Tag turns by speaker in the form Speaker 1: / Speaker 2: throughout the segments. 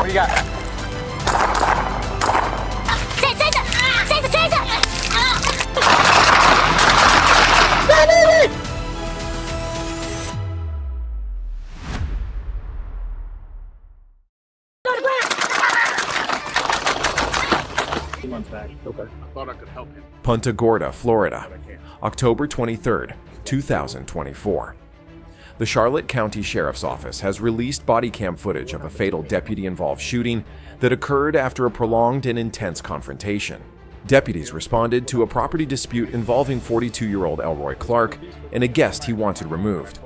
Speaker 1: do you got?
Speaker 2: Okay. I thought I could help him.
Speaker 3: Punta Gorda, Florida, October 23, 2024. The Charlotte County Sheriff's Office has released body cam footage of a fatal deputy-involved shooting that occurred after a prolonged and intense confrontation. Deputies responded to a property dispute involving 42-year-old Elroy Clark and a guest he wanted removed.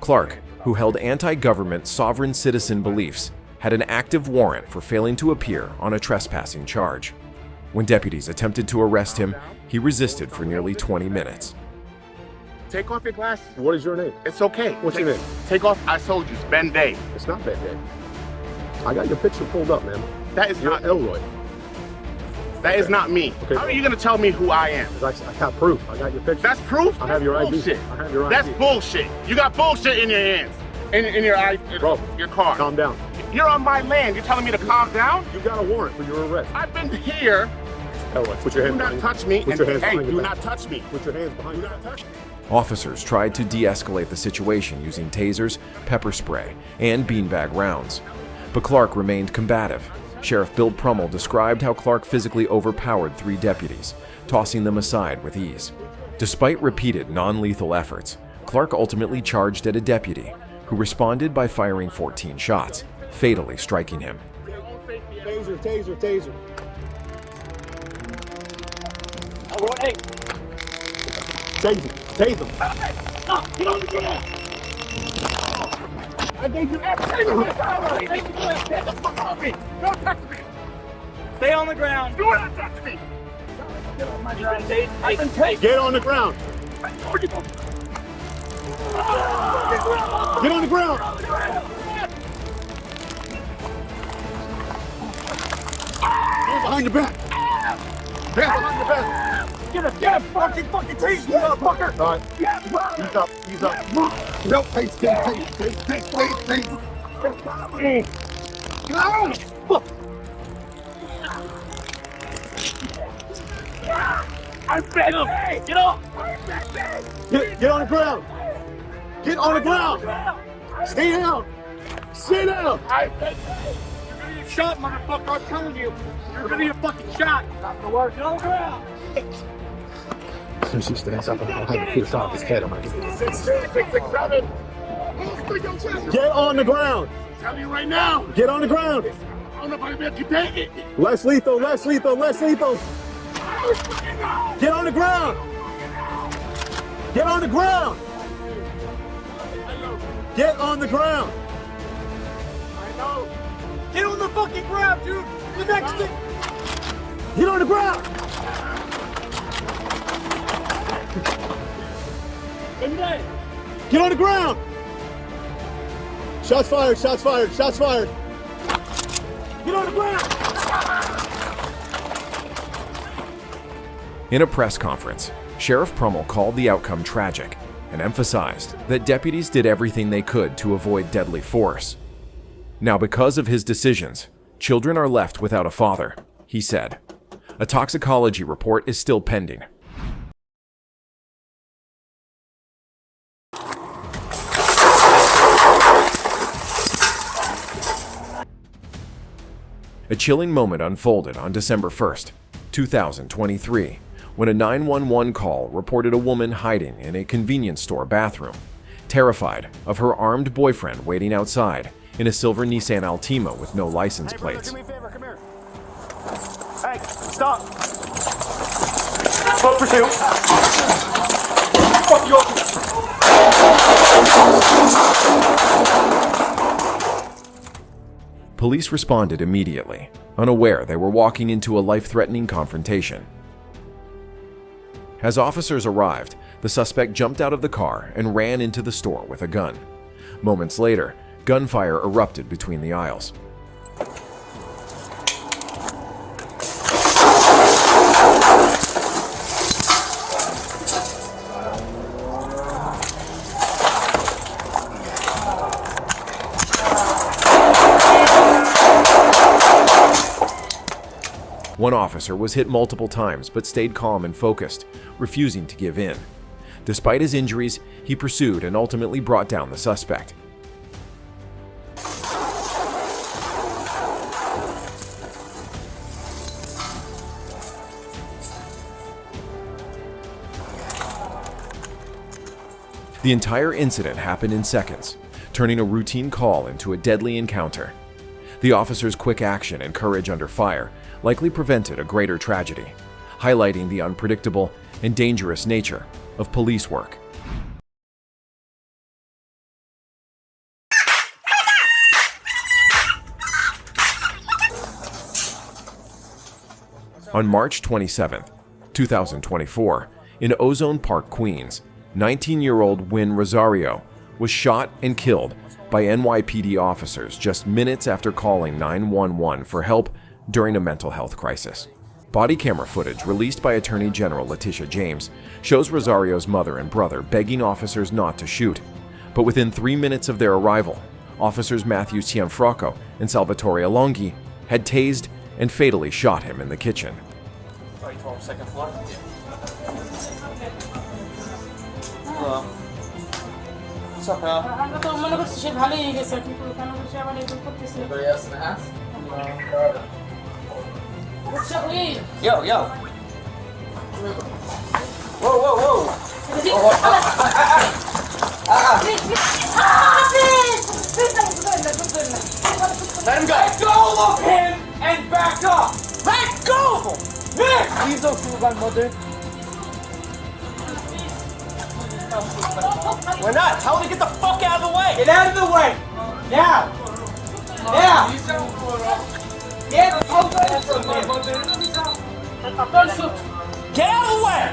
Speaker 3: Clark, who held anti-government sovereign citizen beliefs, had an active warrant for failing to appear on a trespassing charge. When deputies attempted to arrest him, he resisted for nearly 20 minutes.
Speaker 2: Take off your glasses.
Speaker 4: What is your name?
Speaker 2: It's okay.
Speaker 4: What's your name?
Speaker 2: Take off. I told you, it's Ben Day.
Speaker 4: It's not Ben Day. I got your picture pulled up, man.
Speaker 2: That is
Speaker 4: You're
Speaker 2: not
Speaker 4: Elroy.
Speaker 2: That is not me.
Speaker 4: Okay.
Speaker 2: How are you gonna tell me who I am?
Speaker 4: I got proof. I got your picture.
Speaker 2: That's proof?
Speaker 4: I have your ID.
Speaker 2: Bullshit.
Speaker 4: I have your ID.
Speaker 2: That's bullshit. You got bullshit in your hands. In your eye,
Speaker 4: Bro,
Speaker 2: your car.
Speaker 4: Calm down.
Speaker 2: You're on my land. You're telling me to calm down?
Speaker 4: You got a warrant for your arrest.
Speaker 2: I've been here.
Speaker 4: Elroy, put your hands
Speaker 2: Do not
Speaker 4: behind
Speaker 2: touch me.
Speaker 4: Put your hands
Speaker 2: Hey,
Speaker 4: behind
Speaker 2: do
Speaker 4: your
Speaker 2: not
Speaker 4: back.
Speaker 2: touch me.
Speaker 4: Put your hands behind
Speaker 2: Do
Speaker 4: your
Speaker 2: not
Speaker 4: back.
Speaker 2: touch me.
Speaker 3: Officers tried to de-escalate the situation using tasers, pepper spray, and beanbag rounds. But Clark remained combative. Sheriff Bill Prummel described how Clark physically overpowered 3 deputies, tossing them aside with ease. Despite repeated non-lethal efforts, Clark ultimately charged at a deputy, who responded by firing 14 shots, fatally striking him.
Speaker 4: Taser, taser, taser.
Speaker 1: Hey.
Speaker 4: Taser, taser.
Speaker 1: Get on the ground. I gave you everything. Get the fuck off me. Don't touch me. Stay on the ground. Do not touch me. Get on my ground.
Speaker 4: Get on the ground. Get on the ground. Hands behind your back. Hands behind your back.
Speaker 1: Get a fucking taser, you motherfucker.
Speaker 4: All right. Ease up. Ease up. No, take.
Speaker 1: I'm fed up. Get off.
Speaker 4: Get on the ground. Get on the ground. Stay down. Stay down.
Speaker 1: You're gonna get shot, motherfucker. I'm telling you. You're gonna get fucking shot. Not gonna work. Get on the ground.
Speaker 4: As soon as he stands up, I'll have to put top of his head. I'm gonna get
Speaker 2: 667.
Speaker 4: Get on the ground.
Speaker 2: I'm telling you right now.
Speaker 4: Get on the ground.
Speaker 2: I don't know if I can take it.
Speaker 4: Less lethal, less lethal, less lethal. Get on the ground. Get on the ground. Get on the ground.
Speaker 2: I know.
Speaker 1: Get on the fucking ground, dude. The next thing.
Speaker 4: Get on the ground. Get on the ground. Shots fired, shots fired, shots fired. Get on the ground.
Speaker 3: In a press conference, Sheriff Prummel called the outcome tragic and emphasized that deputies did everything they could to avoid deadly force. Now, because of his decisions, children are left without a father, he said. A toxicology report is still pending. A chilling moment unfolded on December 1st, 2023, when a 911 call reported a woman hiding in a convenience store bathroom, terrified of her armed boyfriend waiting outside in a silver Nissan Altima with no license plates.
Speaker 1: Do me a favor, come here. Hey, stop. Code pursuit. Fuck you up.
Speaker 3: Police responded immediately, unaware they were walking into a life-threatening confrontation. As officers arrived, the suspect jumped out of the car and ran into the store with a gun. Moments later, gunfire erupted between the aisles. One officer was hit multiple times but stayed calm and focused, refusing to give in. Despite his injuries, he pursued and ultimately brought down the suspect. The entire incident happened in seconds, turning a routine call into a deadly encounter. The officer's quick action and courage under fire likely prevented a greater tragedy, highlighting the unpredictable and dangerous nature of police work. On March 27, 2024, in Ozone Park, Queens, 19-year-old Win Rosario was shot and killed by NYPD officers just minutes after calling 911 for help during a mental health crisis. Body camera footage released by Attorney General Letitia James shows Rosario's mother and brother begging officers not to shoot. But within 3 minutes of their arrival, officers Matthew Cianfrocco and Salvatore Alonghi had tased and fatally shot him in the kitchen.
Speaker 1: Second floor? Hello. What's up, pal? Anybody else in the house? Yo, yo. Whoa, whoa, whoa. Let him go. Let go of him and back up. Let go of him. Nick! Please don't shoot my mother. We're not. Tell him to get the fuck out of the way. Get out of the way. Now. Now. Get away from him. Don't shoot. Get out of the way.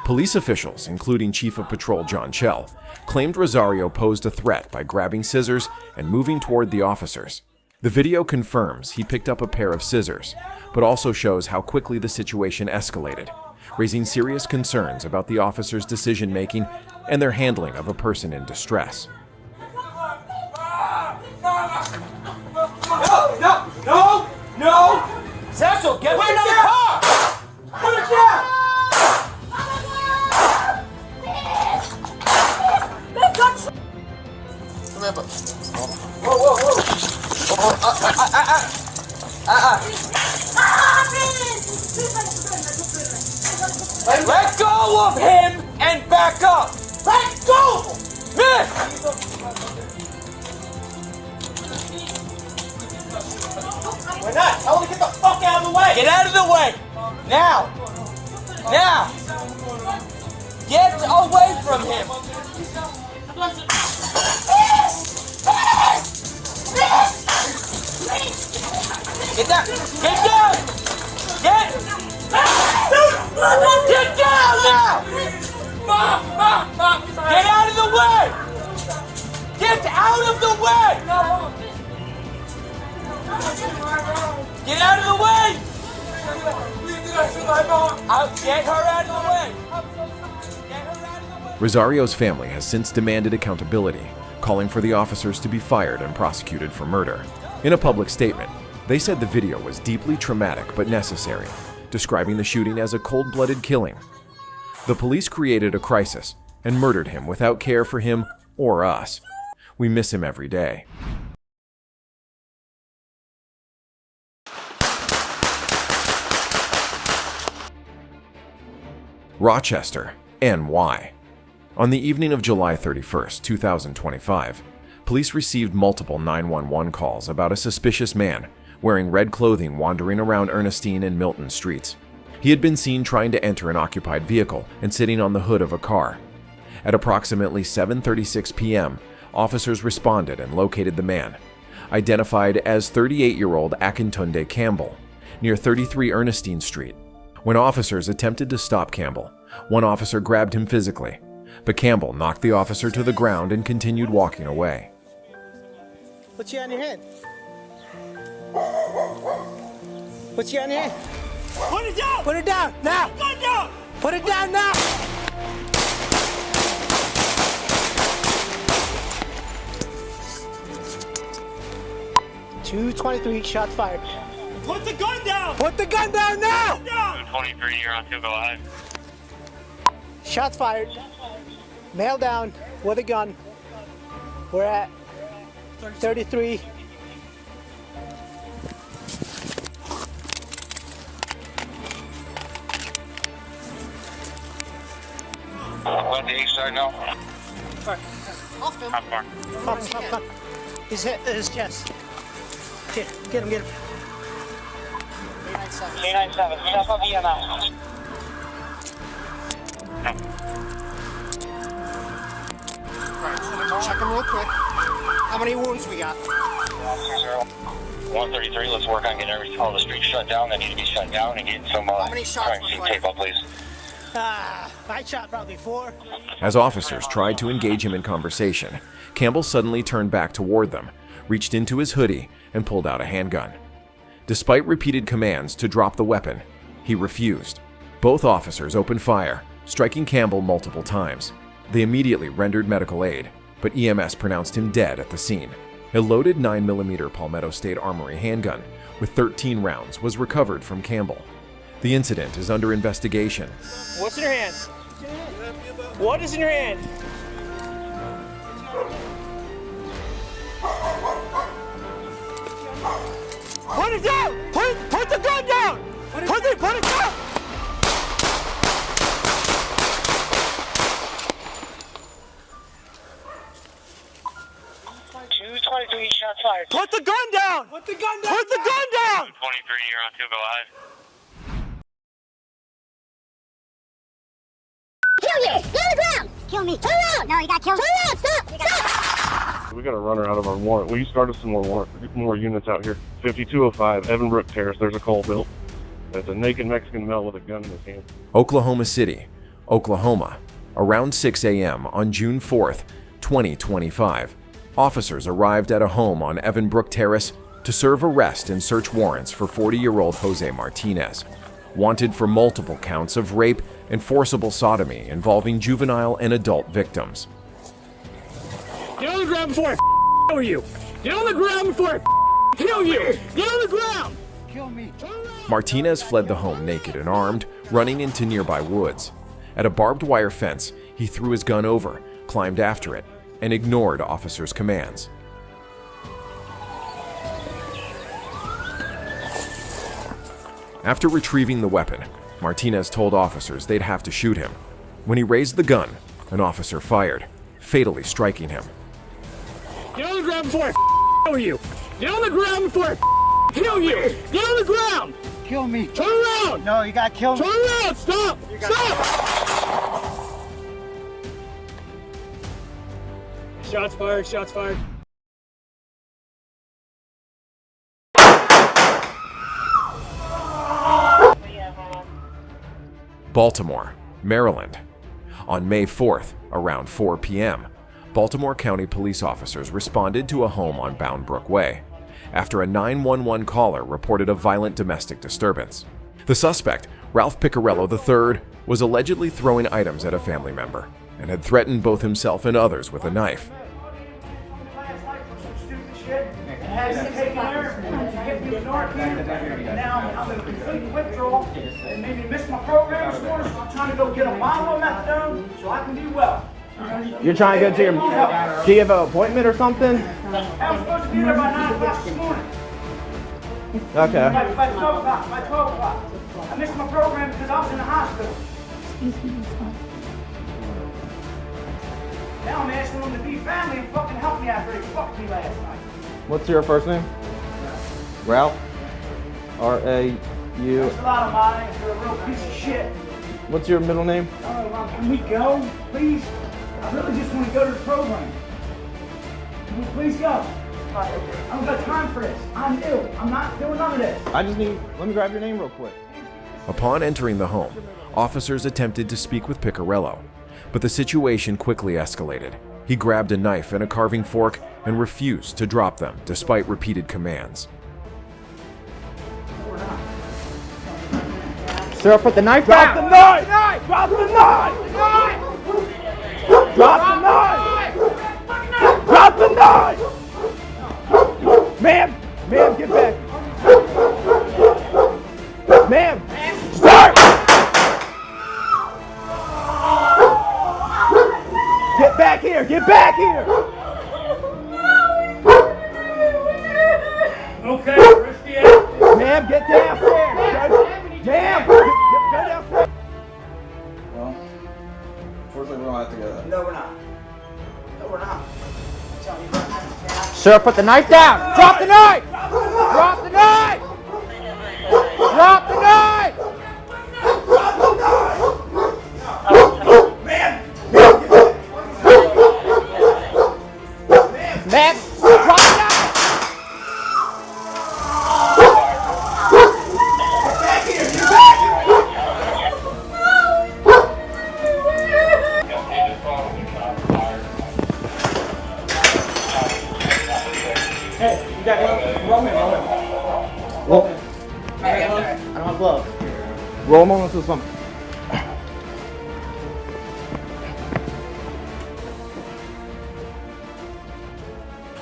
Speaker 3: Police officials, including Chief of Patrol John Chell, claimed Rosario posed a threat by grabbing scissors and moving toward the officers. The video confirms he picked up a pair of scissors, but also shows how quickly the situation escalated, raising serious concerns about the officers' decision-making and their handling of a person in distress.
Speaker 1: No! Satchel, get away from the car! Put it down! Whoa! Let go of him and back up! Let go! Miss! We're not! Tell him to get the fuck out of the way! Get out of the way! Now! Now! Get away from him! Get down! Get down! Get down now! Get out of the way! Get out of the way! Get out of the way! Get her out of the way!
Speaker 3: Rosario's family has since demanded accountability, calling for the officers to be fired and prosecuted for murder. In a public statement, they said the video was deeply traumatic but necessary, describing the shooting as a cold-blooded killing. The police created a crisis and murdered him without care for him or us. We miss him every day. Rochester, NY. On the evening of July 31st, 2025, police received multiple 911 calls about a suspicious man wearing red clothing wandering around Ernestine and Milton streets. He had been seen trying to enter an occupied vehicle and sitting on the hood of a car. At approximately 7:36 p.m., officers responded and located the man, identified as 38-year-old Akintunde Campbell, near 33 Ernestine Street. When officers attempted to stop Campbell, one officer grabbed him physically, but Campbell knocked the officer to the ground and continued walking away.
Speaker 5: Put your hand on your head. Put your hand on your head. Put it down! Put it down, now! Put it down! Put it down now! .223, shots fired.
Speaker 1: Put the gun down!
Speaker 5: Put the gun down now!
Speaker 2: 23, you're on 2, go ahead.
Speaker 5: Shots fired. Male down with a gun. We're at 33.
Speaker 2: What the east side now? How far?
Speaker 5: Come. His head, his chest. Here, get him.
Speaker 2: K97, step up EMS.
Speaker 5: Check him real quick. How many wounds we got?
Speaker 2: 133, let's work on getting all the streets shut down that need to be shut down and getting some
Speaker 5: many shots
Speaker 2: crime scene tape up, please.
Speaker 5: I shot probably 4.
Speaker 3: As officers tried to engage him in conversation, Campbell suddenly turned back toward them, reached into his hoodie, and pulled out a handgun. Despite repeated commands to drop the weapon, he refused. Both officers opened fire, striking Campbell multiple times. They immediately rendered medical aid, but EMS pronounced him dead at the scene. A loaded 9mm Palmetto State Armory handgun with 13 rounds was recovered from Campbell. The incident is under investigation.
Speaker 1: What's in your hand? What is in your hand? Put it down! Put the gun down! Put it down!
Speaker 2: 223, shots fired.
Speaker 1: Put the gun down! Put the gun down! Put the gun down!
Speaker 2: 23, you're on 2, go ahead.
Speaker 6: Kill you! Get on the ground! Kill me! Turn around! No, you got killed. Turn around! Stop!
Speaker 7: We got a runner out of our warrant. Will you start us some more units out here? 5205 Evanbrook Terrace. There's a call built. There's a naked Mexican male with a gun in his hand.
Speaker 3: Oklahoma City, Oklahoma, around 6 a.m. on June 4th, 2025. Officers arrived at a home on Evanbrook Terrace to serve arrest and search warrants for 40-year-old Jose Martinez, wanted for multiple counts of rape and forcible sodomy involving juvenile and adult victims.
Speaker 1: Get on the ground before I kill you! Get on the ground before I kill you! Get on the ground!
Speaker 5: Kill me.
Speaker 3: Martinez fled the home naked and armed, running into nearby woods. At a barbed wire fence, he threw his gun over, climbed after it, and ignored officers' commands. After retrieving the weapon, Martinez told officers they'd have to shoot him. When he raised the gun, an officer fired, fatally striking him.
Speaker 1: Get on the ground before I kill you! Get on the ground before I kill you! Get on the ground!
Speaker 5: Kill me.
Speaker 1: Turn around!
Speaker 5: No, you got killed.
Speaker 1: Turn around! Stop! Stop! Shots fired, shots fired.
Speaker 3: Baltimore, Maryland. On May 4th, around 4 p.m., Baltimore County police officers responded to a home on Bound Brook Way after a 911 caller reported a violent domestic disturbance. The suspect, Ralph Piccarello III, was allegedly throwing items at a family member and had threatened both himself and others with a knife.
Speaker 8: Now I'm in complete withdrawal and made me miss my program this morning, so I'm trying to go get a bottle of methadone so I can do well.
Speaker 9: You're trying to go to your... Do you have an appointment or something?
Speaker 8: I was supposed to be there by 9 o'clock this morning.
Speaker 9: Okay.
Speaker 8: By 12 o'clock. By 12 o'clock. I missed my program because I was in the hospital. Now I'm asking them to be family and fucking help me after they fucked me last night.
Speaker 9: What's your first name? Ralph? R-A-U...
Speaker 8: That's a lot of money for a real piece of shit.
Speaker 9: What's your middle name?
Speaker 8: Can we go, please? I really just want to go to the program. Can we please go? I don't got time for this. I'm ill. I'm not doing none of this.
Speaker 9: I just need... Let me grab your name real quick.
Speaker 3: Upon entering the home, officers attempted to speak with Piccarello, but the situation quickly escalated. He grabbed a knife and a carving fork and refused to drop them despite repeated commands.
Speaker 9: Sir, put the knife down! Drop the knife! Drop the knife! Drop the knife! Drop the knife! Ma'am! Ma'am, get back! Ma'am! Start! Get back here! Get back here!
Speaker 8: Okay, Christian.
Speaker 9: Ma'am, get downstairs! Ma'am! Go downstairs!
Speaker 10: Well, unfortunately, we don't have to go that.
Speaker 8: No, we're not. No, we're not.
Speaker 9: Sir, put the knife down! Drop the knife! Drop the knife! Drop the knife! Drop the knife!
Speaker 8: Man!
Speaker 9: Ma'am, drop the knife!
Speaker 8: Get back here! Get back here! Hey, you got roll in.
Speaker 9: I don't have gloves. Roll them onto something.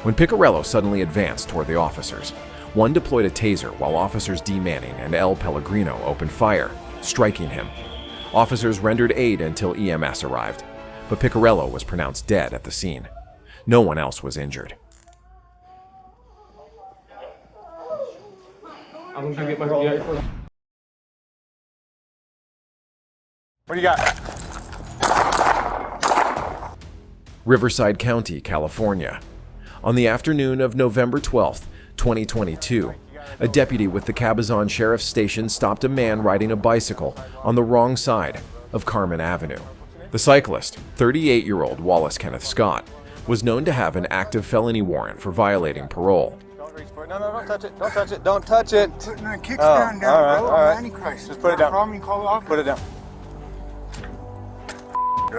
Speaker 3: When Piccarello suddenly advanced toward the officers, one deployed a taser while officers D. Manning and L. Pellegrino opened fire, striking him. Officers rendered aid until EMS arrived, but Piccarello was pronounced dead at the scene. No one else was injured.
Speaker 10: I'm gonna get my What do you got?
Speaker 3: Riverside County, California. On the afternoon of November 12, 2022, a deputy with the Cabazon Sheriff's Station stopped a man riding a bicycle on the wrong side of Carmen Avenue. The cyclist, 38-year-old Wallace Kenneth Scott, was known to have an active felony warrant for violating parole.
Speaker 10: Don't reach for it. No, don't touch it. Don't touch it. Don't touch it.
Speaker 11: Putting a kickstand down,
Speaker 10: all right,
Speaker 11: bro.
Speaker 10: all right.
Speaker 11: Antichrist.
Speaker 10: Just put it down.
Speaker 11: Problem, you call it off.
Speaker 10: Put it down.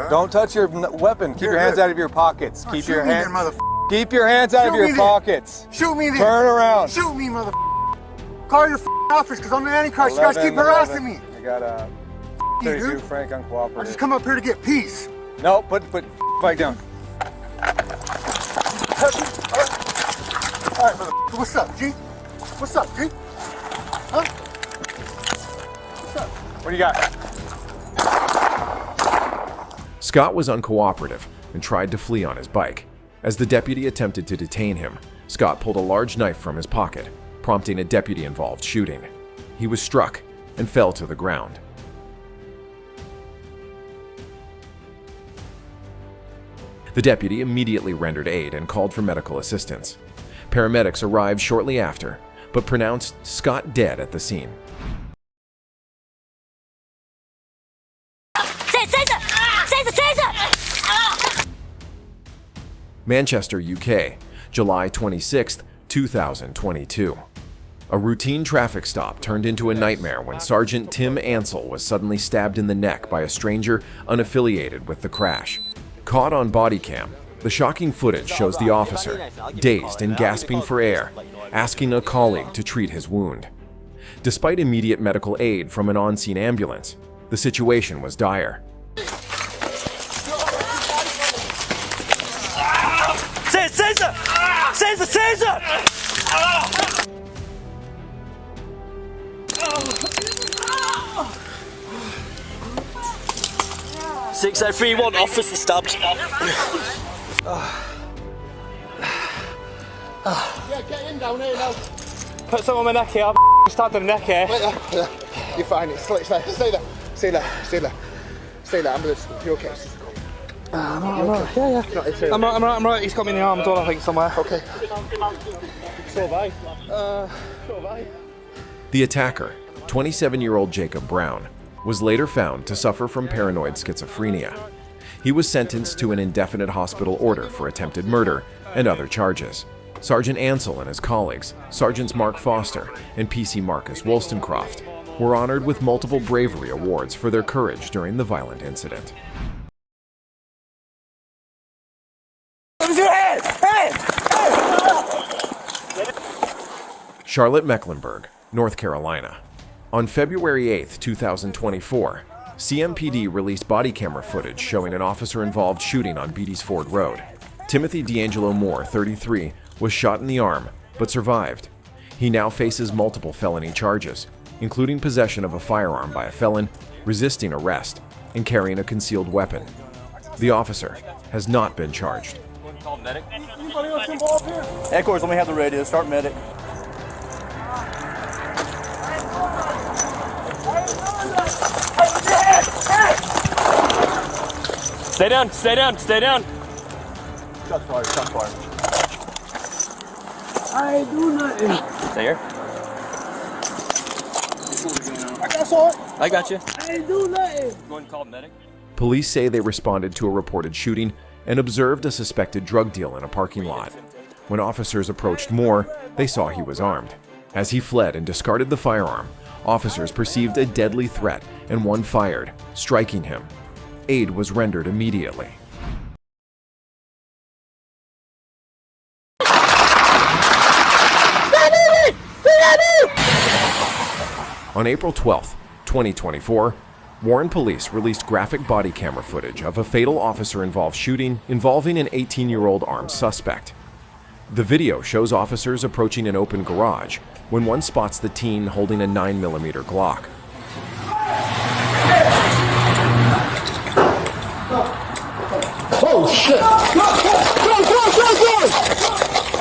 Speaker 10: Don't touch your weapon. Keep your hands out of your pockets. Keep your hands. Keep your hands out of your pockets.
Speaker 11: Shoot me then.
Speaker 10: Turn around.
Speaker 11: Shoot me, mother. Call your office, because I'm the Antichrist. You guys keep harassing me.
Speaker 10: I got a 32 Frank uncooperative.
Speaker 11: I just come up here to get peace.
Speaker 10: No, put back down.
Speaker 11: All right, mother. What's up, G? What's up, G? Huh? What's up?
Speaker 10: What do you got?
Speaker 3: Scott was uncooperative and tried to flee on his bike. As the deputy attempted to detain him, Scott pulled a large knife from his pocket, prompting a deputy-involved shooting. He was struck and fell to the ground. The deputy immediately rendered aid and called for medical assistance. Paramedics arrived shortly after, but pronounced Scott dead at the scene. Manchester, UK, July 26, 2022. A routine traffic stop turned into a nightmare when Sergeant Tim Ansell was suddenly stabbed in the neck by a stranger unaffiliated with the crash. Caught on body cam, the shocking footage shows the officer, dazed and gasping for air, asking a colleague to treat his wound. Despite immediate medical aid from an on-scene ambulance, the situation was dire.
Speaker 1: Caesar! Caesar! Caesar! 6031, officer stabbed.
Speaker 10: Yeah, get in down here now.
Speaker 9: Put some on my neck here. I'm stabbed in the neck here.
Speaker 10: You're fine. Stay there. Stay there. Stay there. Stay there. Ambulance. You're okay.
Speaker 9: I'm right. Yeah. I'm right. He's got me in the arm as well, I think, somewhere.
Speaker 10: Okay.
Speaker 3: The attacker, 27-year-old Jacob Brown, was later found to suffer from paranoid schizophrenia. He was sentenced to an indefinite hospital order for attempted murder and other charges. Sergeant Ansell and his colleagues, Sergeants Mark Foster and PC Marcus Wollstonecroft, were honored with multiple bravery awards for their courage during the violent incident. Charlotte, Mecklenburg, North Carolina. On February 8, 2024, CMPD released body camera footage showing an officer-involved shooting on Beatty's Ford Road. Timothy D'Angelo Moore, 33, was shot in the arm, but survived. He now faces multiple felony charges, including possession of a firearm by a felon, resisting arrest, and carrying a concealed weapon. The officer has not been charged.
Speaker 12: Headquarters, let me have the radio. Start medic.
Speaker 1: Stay down, stay down, stay down.
Speaker 12: Shots fired, shots fired.
Speaker 8: I do nothing.
Speaker 1: Stay here.
Speaker 12: I got you.
Speaker 8: I do nothing.
Speaker 1: Go ahead and call medic.
Speaker 3: Police say they responded to a reported shooting and observed a suspected drug deal in a parking lot. When officers approached Moore, they saw he was armed. As he fled and discarded the firearm, officers perceived a deadly threat and one fired, striking him. Aid was rendered immediately. On April 12, 2024, Warren Police released graphic body camera footage of a fatal officer-involved shooting involving an 18-year-old armed suspect. The video shows officers approaching an open garage when one spots the teen holding a 9mm Glock.
Speaker 11: Oh shit! Go!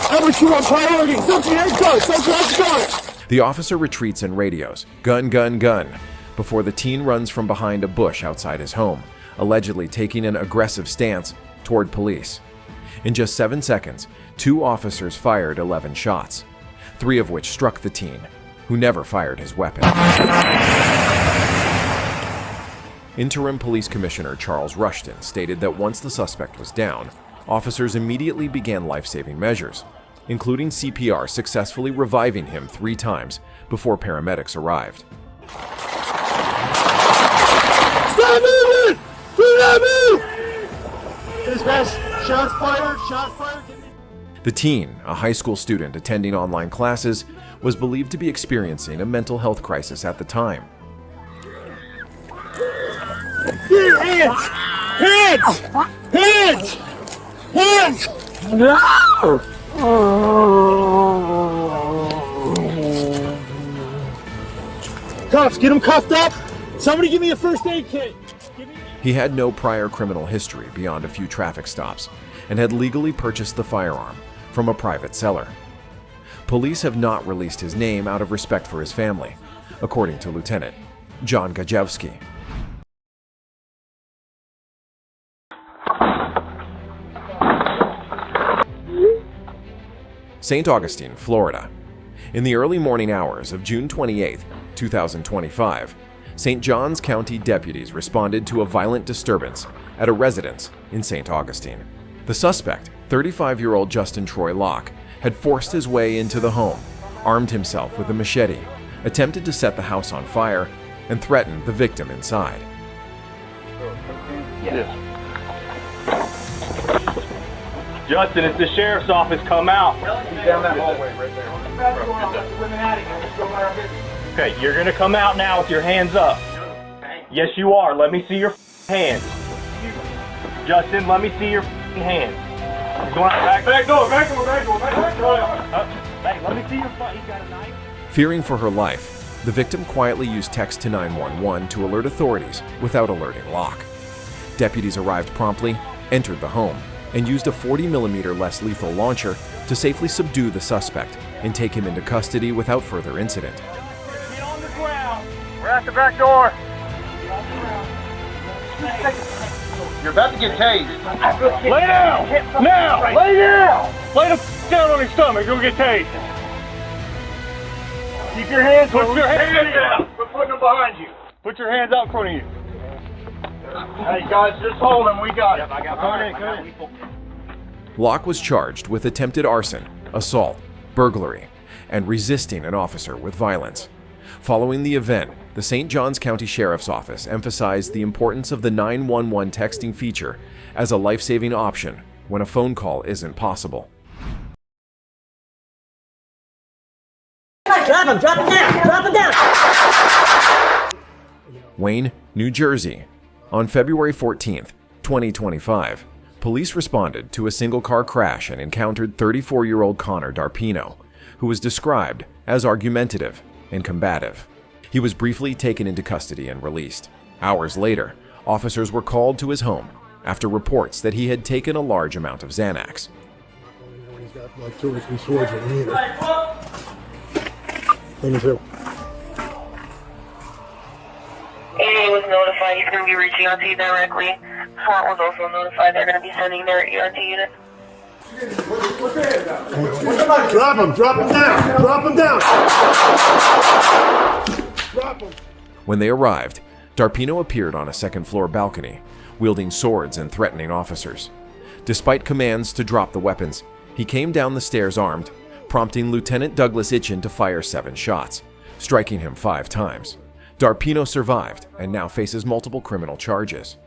Speaker 11: How much you on priority? Something has gone! Something has gone!
Speaker 3: The officer retreats and radios, "Gun, gun, gun," before the teen runs from behind a bush outside his home, allegedly taking an aggressive stance toward police. In just 7 seconds, 2 officers fired 11 shots, 3 of which struck the teen, who never fired his weapon. Interim Police Commissioner Charles Rushton stated that once the suspect was down, officers immediately began life-saving measures, including CPR, successfully reviving him 3 times before paramedics arrived.
Speaker 11: Stop moving! Do not move! Dispatch, shots fired, shots fired.
Speaker 3: The teen, a high school student attending online classes, was believed to be experiencing a mental health crisis at the time.
Speaker 11: Hands! Hands! Hands! Hands! No! Cuffs, get him cuffed up! Somebody give me a first aid kit!
Speaker 3: He had no prior criminal history beyond a few traffic stops and had legally purchased the firearm from a private seller. Police have not released his name out of respect for his family, according to Lieutenant John Gajewski. St. Augustine, Florida. In the early morning hours of June 28, 2025, St. Johns County deputies responded to a violent disturbance at a residence in St. Augustine. The suspect, 35-year-old Justin Troy Locke, had forced his way into the home, armed himself with a machete, attempted to set the house on fire, and threatened the victim inside.
Speaker 1: Justin, it's the sheriff's office. Come out.
Speaker 11: Down that hallway right there.
Speaker 1: Okay, you're gonna come out now with your hands up. Yes, you are. Let me see your hands. Justin, let me see your hands. He's going out back door. Hey, let me see your foot. He's got a knife.
Speaker 3: Fearing for her life, the victim quietly used text to 911 to alert authorities without alerting Locke. Deputies arrived promptly, entered the home, and used a 40mm less lethal launcher to safely subdue the suspect and take him into custody without further incident.
Speaker 1: Get on the ground. We're at the back door.
Speaker 11: You're about to get tased.
Speaker 1: Lay down! Now! Lay down! Lay the down on his stomach. You'll get tased. Keep your hands. Put your hands down. We're putting them behind you. Put your hands out in front of you. Hey guys, just hold him. We got it. Yep, I got it.
Speaker 3: Locke was charged with attempted arson, assault, burglary, and resisting an officer with violence. Following the event, the St. Johns County Sheriff's Office emphasized the importance of the 911 texting feature as a life-saving option when a phone call isn't possible.
Speaker 8: Drop him down, drop him down.
Speaker 3: Wayne, New Jersey. On February 14th, 2025, police responded to a single-car crash and encountered 34-year-old Connor Darpino, who was described as argumentative and combative. He was briefly taken into custody and released. Hours later, officers were called to his home after reports that he had taken a large amount of Xanax.
Speaker 11: He's got like 2 or 3 swords in either. Let me see.
Speaker 13: AA was notified he's going to be reaching out to you directly. SWAT was also notified they're going to be sending their ERT unit.
Speaker 11: Drop him down, drop him down. Drop him.
Speaker 3: When they arrived, Darpino appeared on a second-floor balcony, wielding swords and threatening officers. Despite commands to drop the weapons, he came down the stairs armed, prompting Lieutenant Douglas Itchin to fire 7 shots, striking him 5 times. Darpino survived and now faces multiple criminal charges.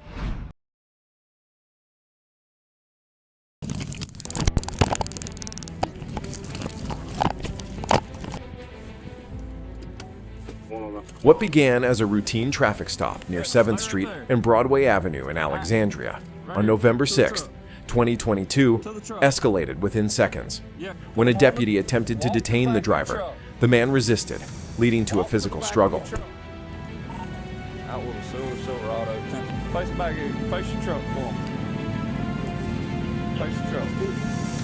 Speaker 3: What began as a routine traffic stop near 7th Street and Broadway Avenue in Alexandria on November 6, 2022, escalated within seconds. When a deputy attempted to detain the driver, the man resisted, leading to a physical struggle.
Speaker 14: Out with a silver auto. Face back here. Face your truck for him. Face your truck.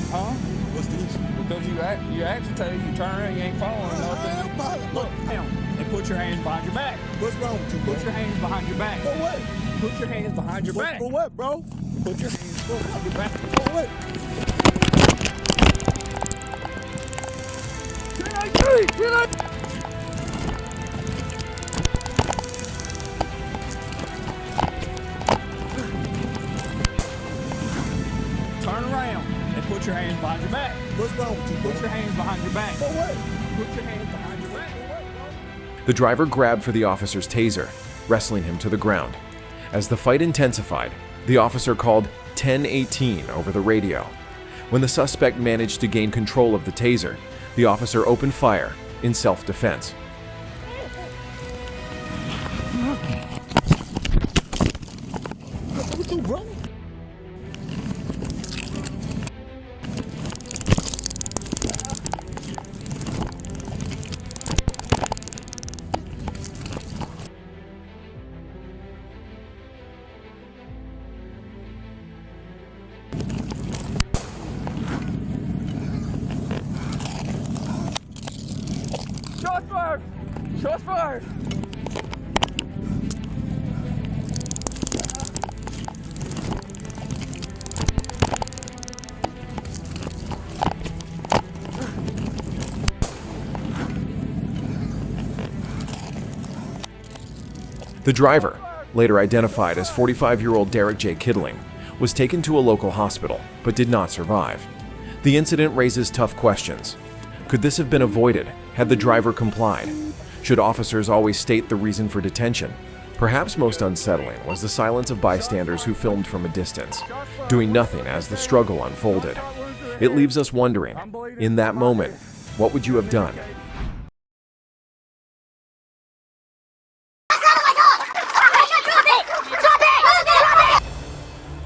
Speaker 14: Huh? What's this? Because you agitate, you turn around, you ain't following nothing. Look, down and put your hands behind your back. What's wrong with you, bro? Put your hands behind your back. For what? Put your hands behind your back. For what, bro? Put your hands behind your back. For what? Turn around and put your hands behind your back. What's wrong with you? Put your hands behind your back. For what? Put your hands behind your back.
Speaker 3: The driver grabbed for the officer's taser, wrestling him to the ground. As the fight intensified, the officer called 1018 over the radio. When the suspect managed to gain control of the taser, the officer opened fire in self-defense.
Speaker 11: What's you, bro?
Speaker 14: Shots fired! Shots fired!
Speaker 3: The driver, later identified as 45-year-old Derek J. Kittling, was taken to a local hospital but did not survive. The incident raises tough questions. Could this have been avoided had the driver complied? Should officers always state the reason for detention? Perhaps most unsettling was the silence of bystanders who filmed from a distance, doing nothing as the struggle unfolded. It leaves us wondering, in that moment, what would you have done?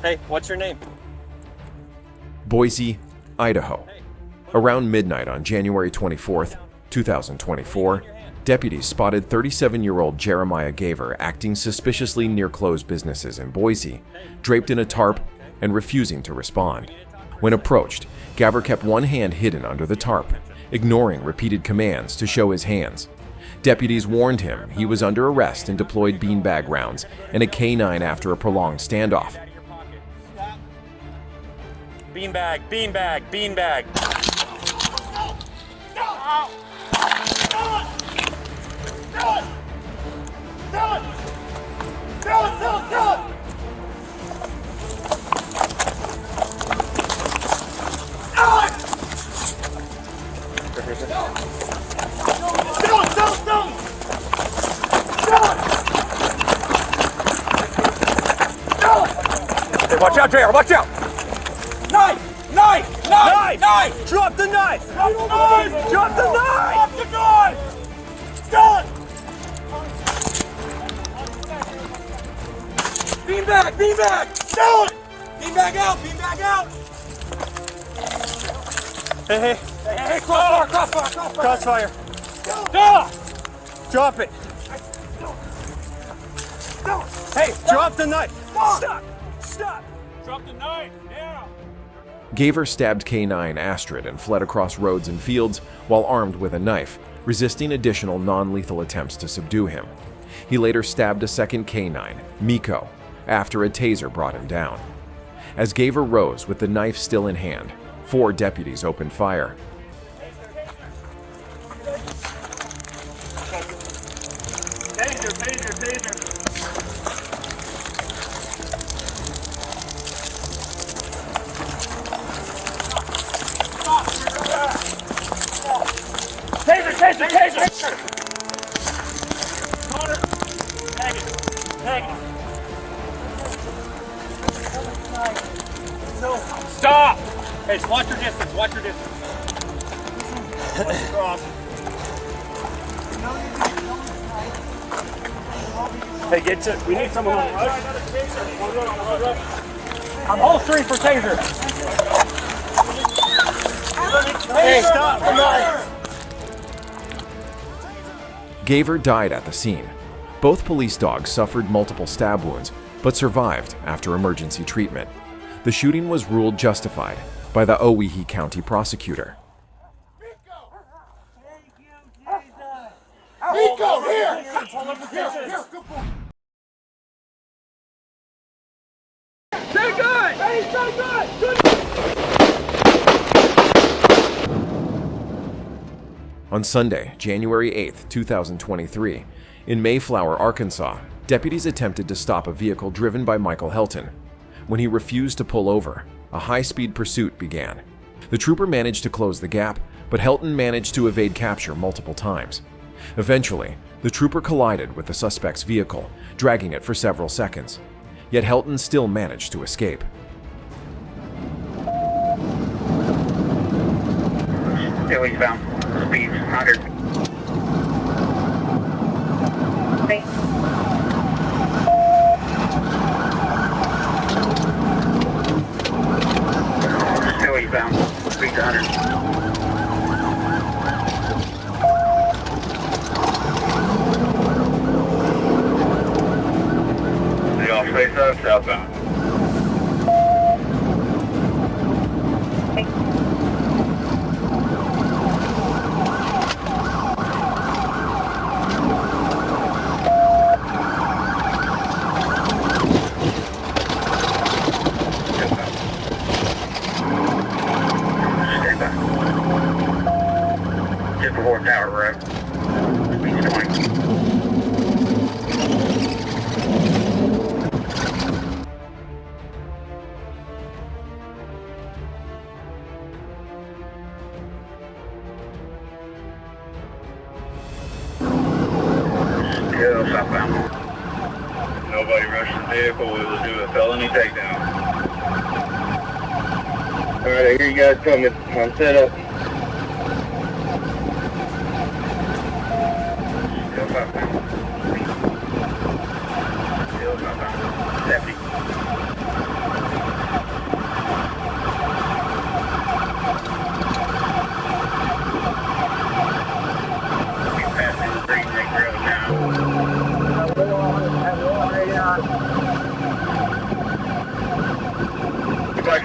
Speaker 15: Hey, what's your name?
Speaker 3: Boise, Idaho. Around midnight on January 24th, 2024, deputies spotted 37-year-old Jeremiah Gaver acting suspiciously near closed businesses in Boise, draped in a tarp and refusing to respond. When approached, Gaver kept one hand hidden under the tarp, ignoring repeated commands to show his hands. Deputies warned him he was under arrest and deployed beanbag rounds and a K-9 after a prolonged standoff.
Speaker 15: Beanbag, beanbag, beanbag.
Speaker 9: Hey, watch out, JR, watch out!
Speaker 11: Knife! Knife! Knife! Knife!
Speaker 9: Drop the knife!
Speaker 11: Drop the knife!
Speaker 9: Drop the knife!
Speaker 11: Drop the knife! Done!
Speaker 1: Beam back! Beam back! Do it! Beam back out! Beam back out!
Speaker 12: Hey,
Speaker 1: Crossfire! Crossfire! Crossfire!
Speaker 12: crossfire. Drop it. Hey, drop the knife.
Speaker 1: Stop! Stop! Drop the knife! Now!
Speaker 3: Gaver stabbed K9 Astrid and fled across roads and fields while armed with a knife, resisting additional non-lethal attempts to subdue him. He later stabbed a second K9, Miko, after a taser brought him down. As Gaver rose with the knife still in hand, 4 deputies opened fire.
Speaker 1: Taser! Taser! Connor! Tag it! No! Stop! Hey, watch your distance! Watch your cross. Hey, get to. We need someone on the rush. I'm holstering for taser. Hey, stop!
Speaker 3: Gaver died at the scene. Both police dogs suffered multiple stab wounds, but survived after emergency treatment. The shooting was ruled justified by the Owyhee County prosecutor.
Speaker 11: Nico, here!
Speaker 1: Stay good! Hey, stay good!
Speaker 3: On Sunday, January 8, 2023, in Mayflower, Arkansas, deputies attempted to stop a vehicle driven by Michael Helton. When he refused to pull over, a high-speed pursuit began. The trooper managed to close the gap, but Helton managed to evade capture multiple times. Eventually, the trooper collided with the suspect's vehicle, dragging it for several seconds. Yet Helton still managed to escape.
Speaker 16: Still eastbound. Speed 100. Hey. Still eastbound. Speed 100. They all face up southbound. Tower Road. Speed 20. Still southbound. Nobody rushed the vehicle. We will do a felony takedown. Alright, I hear you guys coming. I'm set up.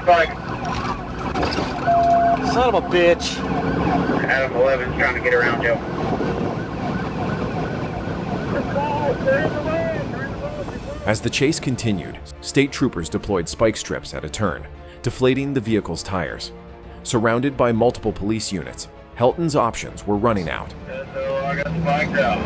Speaker 16: Spike.
Speaker 12: Son of a bitch.
Speaker 16: Adam 11's trying to get around Joe.
Speaker 3: As the chase continued, state troopers deployed spike strips at a turn, deflating the vehicle's tires. Surrounded by multiple police units, Helton's options were running out.
Speaker 16: So I got spiked out.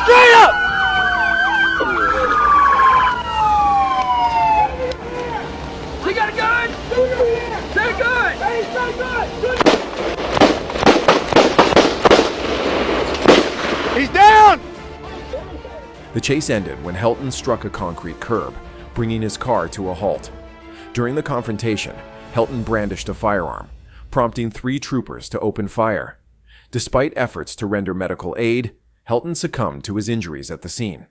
Speaker 11: Straight up!
Speaker 1: You got a gun? Stay good! Stay good!
Speaker 3: The chase ended when Helton struck a concrete curb, bringing his car to a halt. During the confrontation, Helton brandished a firearm, prompting 3 troopers to open fire. Despite efforts to render medical aid, Helton succumbed to his injuries at the scene.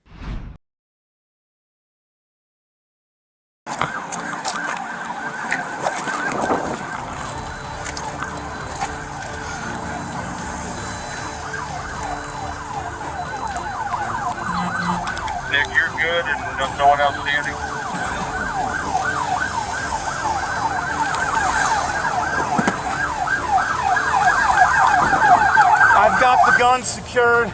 Speaker 16: Nick, you're good and no one else standing?
Speaker 12: I've got the gun secured.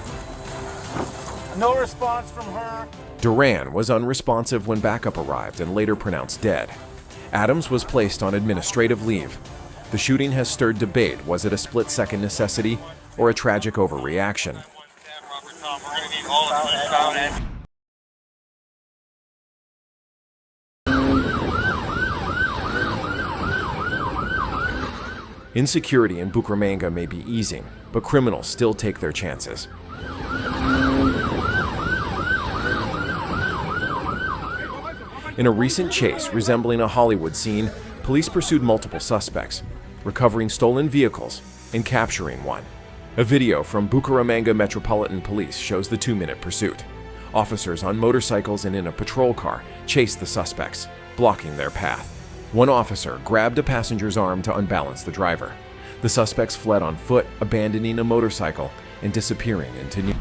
Speaker 12: No response from her.
Speaker 3: Duran was unresponsive when backup arrived and later pronounced dead. Adams was placed on administrative leave. The shooting has stirred debate. Was it a split-second necessity or a tragic overreaction? Insecurity in Bucaramanga may be easing, but criminals still take their chances. In a recent chase resembling a Hollywood scene, police pursued multiple suspects, recovering stolen vehicles and capturing one. A video from Bucaramanga Metropolitan Police shows the 2-minute pursuit. Officers on motorcycles and in a patrol car chased the suspects, blocking their path. One officer grabbed a passenger's arm to unbalance the driver. The suspects fled on foot, abandoning a motorcycle and disappearing into New York.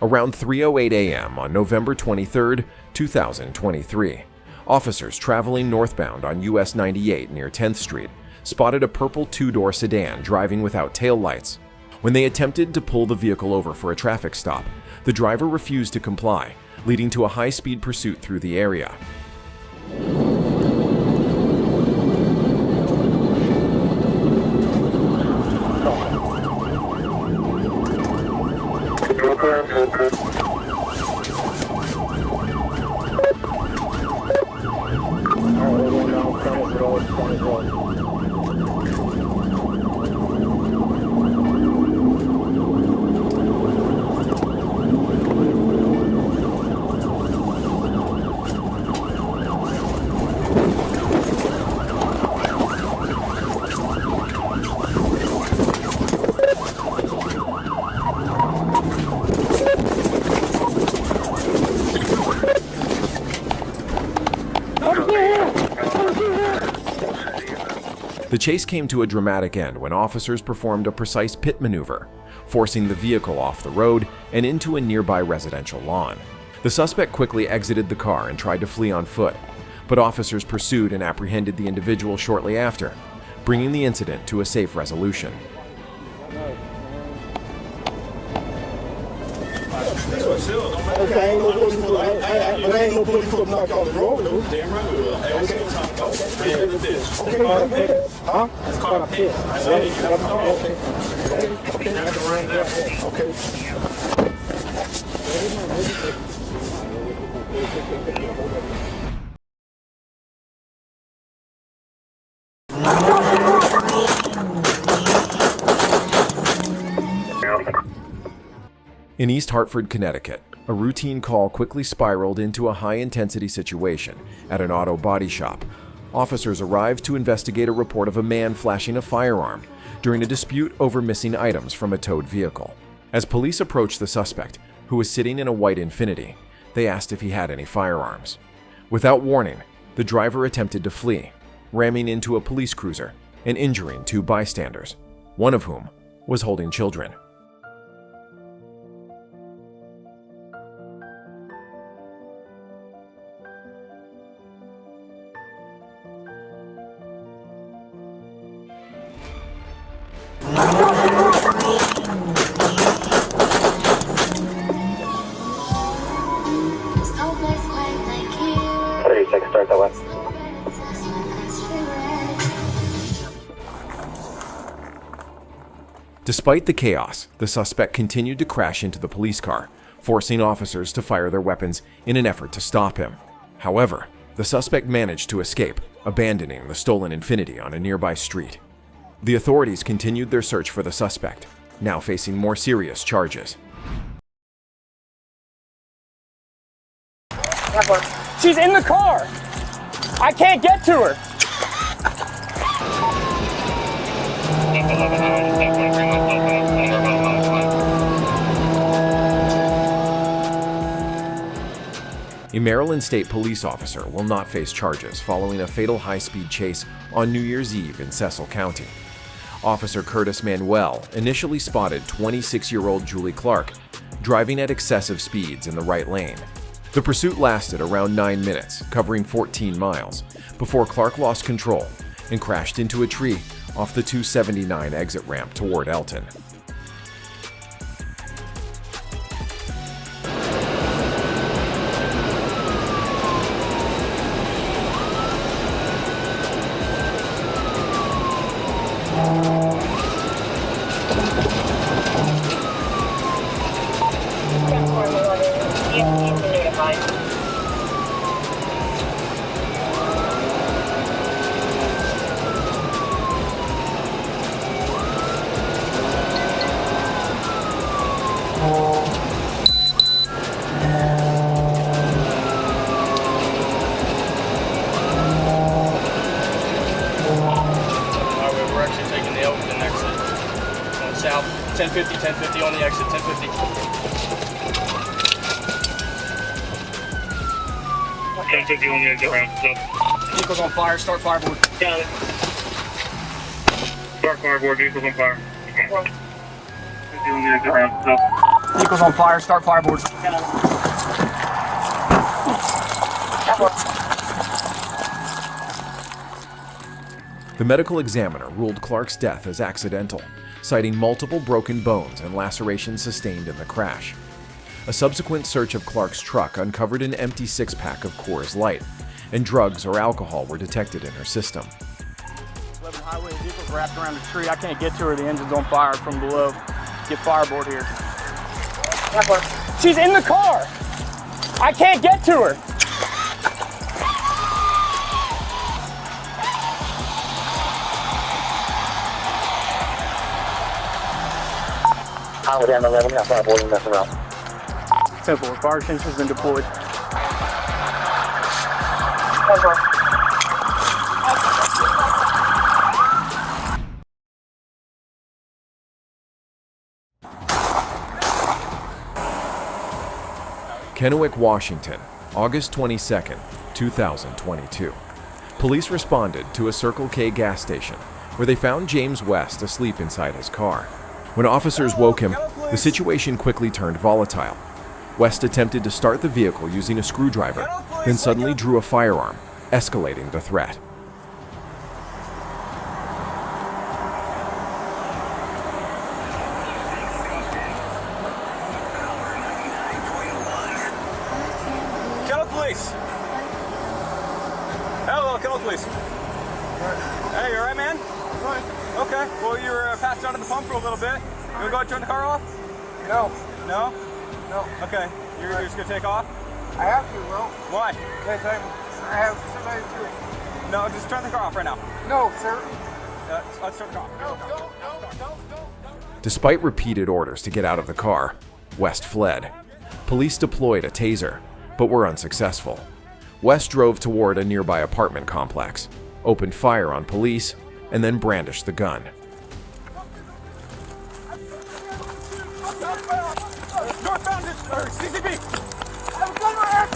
Speaker 3: Around 3:08 a.m. on November 23, 2023, officers traveling northbound on US 98 near 10th Street spotted a purple 2-door sedan driving without taillights. When they attempted to pull the vehicle over for a traffic stop, the driver refused to comply, leading to a high-speed pursuit through the area. The chase came to a dramatic end when officers performed a precise pit maneuver, forcing the vehicle off the road and into a nearby residential lawn. The suspect quickly exited the car and tried to flee on foot, but officers pursued and apprehended the individual shortly after, bringing the incident to a safe resolution.
Speaker 11: Okay, ain't no police put knock on the road, though. Damn right we will. Okay, look at this. Okay, call a pit. Huh? It's called a pit.
Speaker 3: In East Hartford, Connecticut, a routine call quickly spiraled into a high-intensity situation at an auto body shop. Officers arrived to investigate a report of a man flashing a firearm during a dispute over missing items from a towed vehicle. As police approached the suspect, who was sitting in a white Infiniti, they asked if he had any firearms. Without warning, the driver attempted to flee, ramming into a police cruiser and injuring 2 bystanders, one of whom was holding children.
Speaker 17: Start that way.
Speaker 3: Despite the chaos, the suspect continued to crash into the police car, forcing officers to fire their weapons in an effort to stop him. However, the suspect managed to escape, abandoning the stolen Infiniti on a nearby street. The authorities continued their search for the suspect, now facing more serious charges.
Speaker 1: She's in the car! I can't get to her!
Speaker 3: A Maryland State police officer will not face charges following a fatal high-speed chase on New Year's Eve in Cecil County. Officer Curtis Manuel initially spotted 26-year-old Julie Clark driving at excessive speeds in the right lane. The pursuit lasted around 9 minutes, covering 14 miles, before Clark lost control and crashed into a tree off the 279 exit ramp toward Elton.
Speaker 17: We're actually taking the Elton exit. Going south, 1050 on the exit, 1050.
Speaker 16: 1050 on the exit ramp.
Speaker 17: Vehicle's on fire, start fireboard.
Speaker 16: Got it. Start fireboard, vehicle's on fire. 1050 on the exit ramp.
Speaker 17: Vehicle's on fire, start fireboard.
Speaker 3: The medical examiner ruled Clark's death as accidental, citing multiple broken bones and lacerations sustained in the crash. A subsequent search of Clark's truck uncovered an empty six-pack of Coors Light, and drugs or alcohol were detected in her system.
Speaker 17: 11 highway vehicle's wrapped around a tree. I can't get to her. The engine's on fire from below. Get fireboard here.
Speaker 1: She's in the car! I can't get to her!
Speaker 18: Highway down 11, got fireboard and messing around.
Speaker 17: Simple, fire extinguisher's been deployed.
Speaker 3: Kennewick, Washington, August 22, 2022. Police responded to a Circle K gas station where they found James West asleep inside his car. When officers woke him, the situation quickly turned volatile. West attempted to start the vehicle using a screwdriver, then suddenly drew a firearm, escalating the threat.
Speaker 10: Kennewick Police. Hello, Kennewick Police. Hey, you alright, man? Fine. Okay. Well, you were passed down to the pump for a little bit. You wanna go ahead and turn the car off? No. No? No. Okay. You're just gonna take off?
Speaker 19: I have to, bro.
Speaker 10: Why?
Speaker 19: Because I have somebody to.
Speaker 10: No, just turn the car off right now.
Speaker 19: No, sir.
Speaker 10: Let's turn the car off. No.
Speaker 3: Despite repeated orders to get out of the car, West fled. Police deployed a taser, but were unsuccessful. West drove toward a nearby apartment complex, opened fire on police, and then brandished the gun.
Speaker 10: Northbound, CCP! I have a gun right here!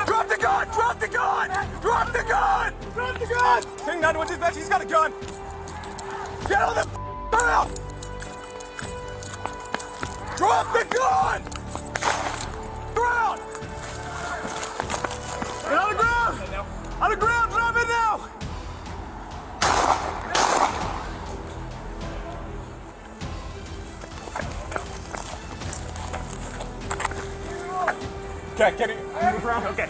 Speaker 10: Drop the gun! Drop the gun! Drop the gun! Drop the gun! Hang 911 dispatch, he's got a gun! Get on the ground! Drop the gun! Ground! Get on the ground! On the ground, drop it now! Okay, get it. Move around. Okay.